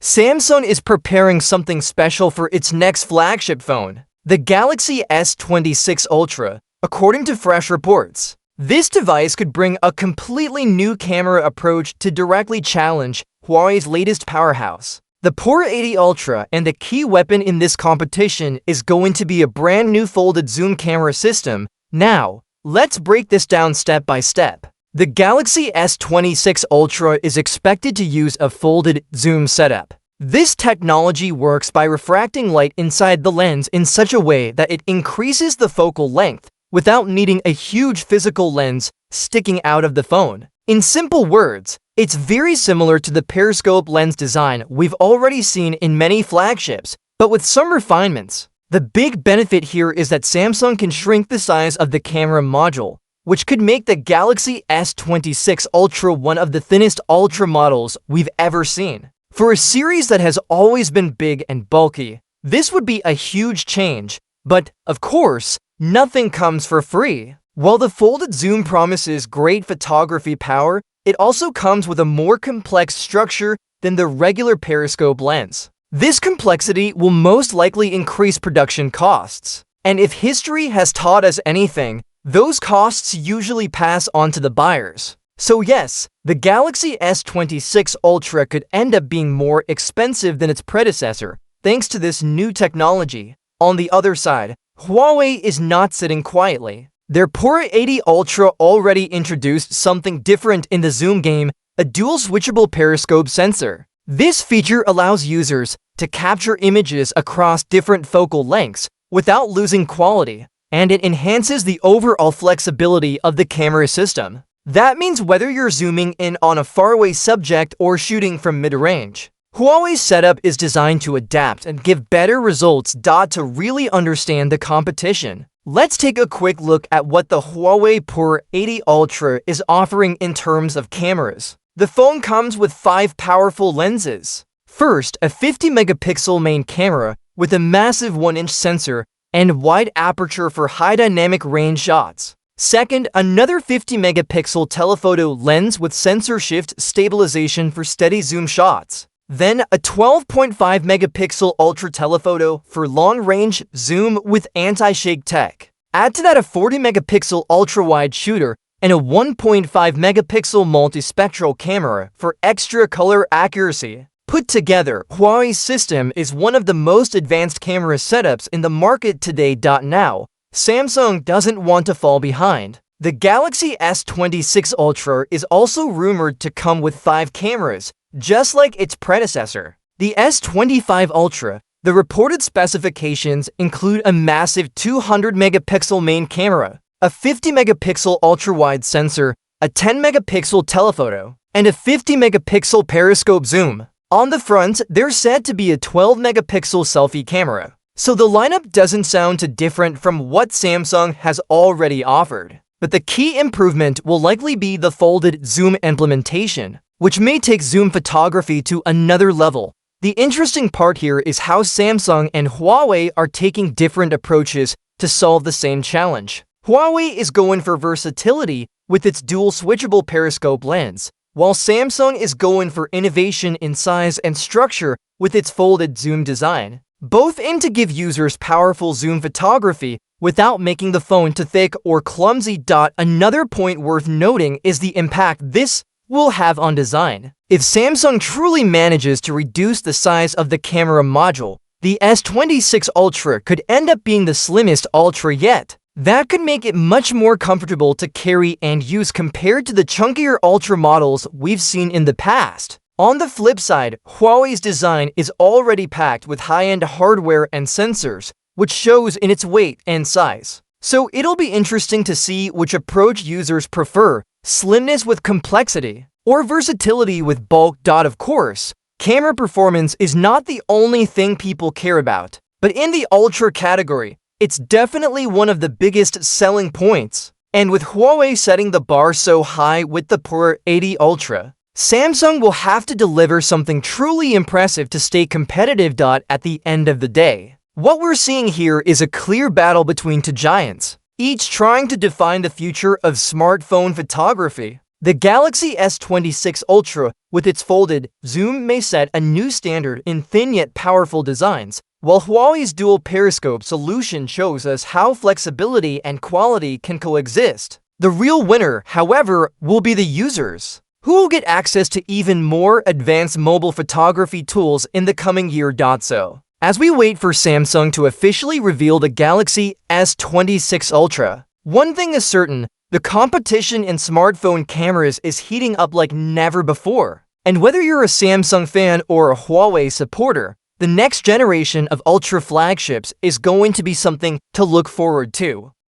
Samsung is preparing something special for its next flagship phone, the Galaxy S26 Ultra, according to fresh reports. This device could bring a completely new camera approach to directly challenge Huawei's latest powerhouse. The Pura 80 Ultra, and the key weapon in this competition is going to be a brand new folded zoom camera system. Now, let's break this down step by step. The Galaxy S26 Ultra is expected to use a folded zoom setup. This technology works by refracting light inside the lens in such a way that it increases the focal length without needing a huge physical lens sticking out of the phone. In simple words, it's very similar to the periscope lens design we've already seen in many flagships, but with some refinements. The big benefit here is that Samsung can shrink the size of the camera module, which could make the Galaxy S26 Ultra one of the thinnest Ultra models we've ever seen. For a series that has always been big and bulky, this would be a huge change, but, of course, nothing comes for free. While the folded zoom promises great photography power, it also comes with a more complex structure than the regular periscope lens. This complexity will most likely increase production costs. And if history has taught us anything, those costs usually pass on to the buyers. So yes, the Galaxy S26 Ultra could end up being more expensive than its predecessor, thanks to this new technology. On the other side, Huawei is not sitting quietly. Their Pura 80 Ultra already introduced something different in the zoom game, a dual switchable periscope sensor. This feature allows users to capture images across different focal lengths without losing quality, and it enhances the overall flexibility of the camera system. That means whether you're zooming in on a faraway subject or shooting from mid-range, Huawei's setup is designed to adapt and give better results. To really understand the competition, let's take a quick look at what the Huawei Pura 80 Ultra is offering in terms of cameras. The phone comes with 5 powerful lenses. First, a 50-megapixel main camera with a massive 1-inch sensor and wide aperture for high dynamic range shots. Second, another 50-megapixel telephoto lens with sensor shift stabilization for steady zoom shots. Then, a 12.5-megapixel ultra telephoto for long-range zoom with anti-shake tech. Add to that a 40-megapixel ultra-wide shooter and a 1.5-megapixel multispectral camera for extra color accuracy. Put together, Huawei's system is one of the most advanced camera setups in the market today. Now, Samsung doesn't want to fall behind. The Galaxy S26 Ultra is also rumored to come with 5 cameras, just like its predecessor, the S25 Ultra. The reported specifications include a massive 200-megapixel main camera, a 50-megapixel ultra-wide sensor, a 10-megapixel telephoto, and a 50-megapixel periscope zoom. On the front, there's said to be a 12-megapixel selfie camera. So the lineup doesn't sound too different from what Samsung has already offered. But the key improvement will likely be the folded zoom implementation, which may take zoom photography to another level. The interesting part here is how Samsung and Huawei are taking different approaches to solve the same challenge. Huawei is going for versatility with its dual switchable periscope lens, while Samsung is going for innovation in size and structure with its folded zoom design. Both aim to give users powerful zoom photography without making the phone too thick or clumsy. Another point worth noting is the impact this will have on design. If Samsung truly manages to reduce the size of the camera module, the S26 Ultra could end up being the slimmest Ultra yet. That could make it much more comfortable to carry and use compared to the chunkier Ultra models we've seen in the past. On the flip side, Huawei's design is already packed with high-end hardware and sensors, which shows in its weight and size. So it'll be interesting to see which approach users prefer, slimness with complexity, or versatility with bulk. Of course, camera performance is not the only thing people care about, but in the Ultra category, it's definitely one of the biggest selling points. And with Huawei setting the bar so high with the Pura 80 Ultra, Samsung will have to deliver something truly impressive to stay competitive. At the end of the day, what we're seeing here is a clear battle between two giants, each trying to define the future of smartphone photography. The Galaxy S26 Ultra, with its folded zoom, may set a new standard in thin yet powerful designs, while Huawei's dual periscope solution shows us how flexibility and quality can coexist. The real winner, however, will be the users, who will get access to even more advanced mobile photography tools in the coming year. So, as we wait for Samsung to officially reveal the Galaxy S26 Ultra, one thing is certain: the competition in smartphone cameras is heating up like never before. And whether you're a Samsung fan or a Huawei supporter, the next generation of Ultra flagships is going to be something to look forward to.